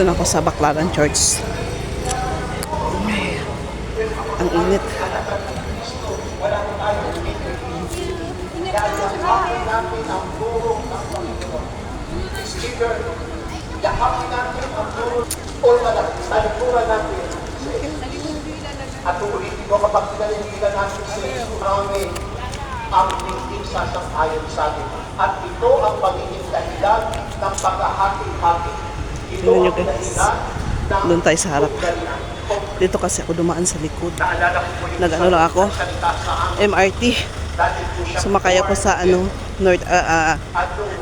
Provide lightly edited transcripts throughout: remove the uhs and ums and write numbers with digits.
Nandito na ako sa Baclaran Church. Ang init. At ulitin ko kapag pinaliligan natin sa Yesu namin ang hindi sasang-ayon sa atin. At ito ang magiging dahilan ng pagkahati-hati. Ito Tingnan nyo ang guys. dahilan ng Doon tayo sa harap. Dito kasi ako dumaan sa likod. naalala ko po yung Nag-ano lang ako. salita sa amin. MRT. Dati po siya Sumakay ako sa North,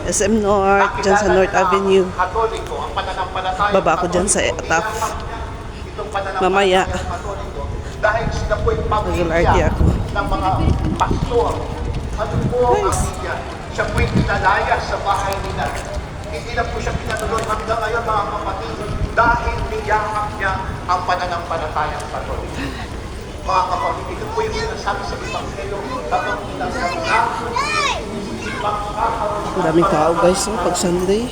SM North, dyan sa North Avenue. Katoliko, ang pananampalataya. Baba ako dyan sa Etaf. Itong pananampalataya Mamaya. Katoliko. Dahil sila po yung Mag-LRT pamilya ako. ng mga pastor. Ano po ang pamilya? Siya po yung pinalaya sa bahay nila. Hindi na po siya pinatuloy hanggang ngayon mga kapatid dahil niyakap niya ang pananampalatayang Katoliko. Mga kapatid, ito po yung sinasabi sa Ebanghelyo habang inasabi na Ang daming tao guys, pag Sunday.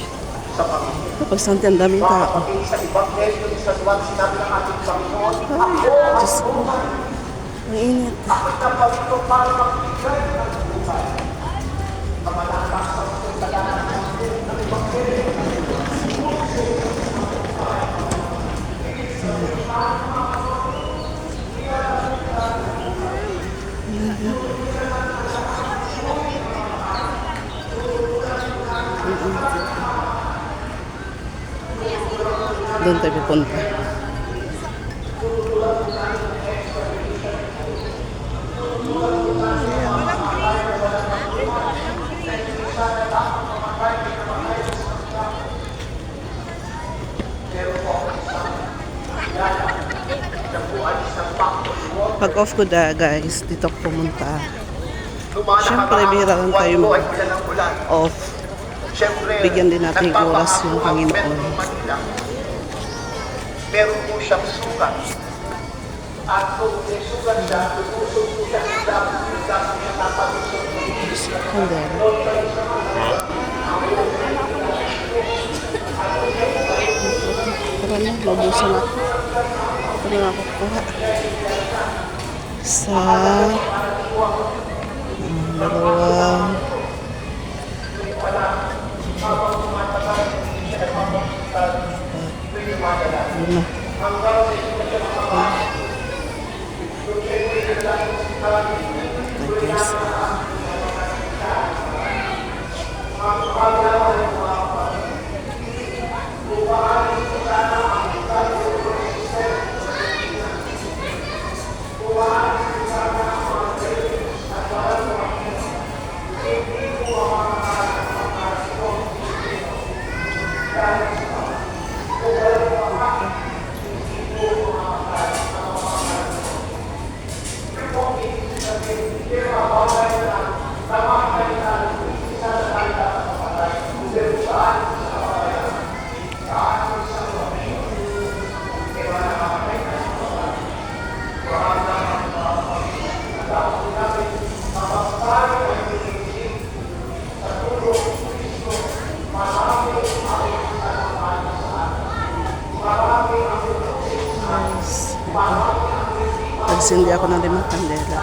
sa pamilya. Pag Sunday, ang daming Mga tao. kapatid, sa Ebanghelyo ni San Juan, sinabi ng ating Panginoon, Diyos ko. Ang init. ako'y naparito para magbigay ng buhay. Ang malakas sa mga talaga ng Ebanghelyo. Doon tayo pupunta. Pag off ko guys, dito ako pumunta. Siyempre, bihira lang tayo off. Bigyan din natin yung oras yung Panginoon. Meron po siyang sugat. At kung may sugat siya, lumusog po siya sa dami siya napagisog. Hindi. Tara na, mabusan ako. Ito na ako kuha. Sa dalawa. Lima. Nagsindi ako ng 5 kandela.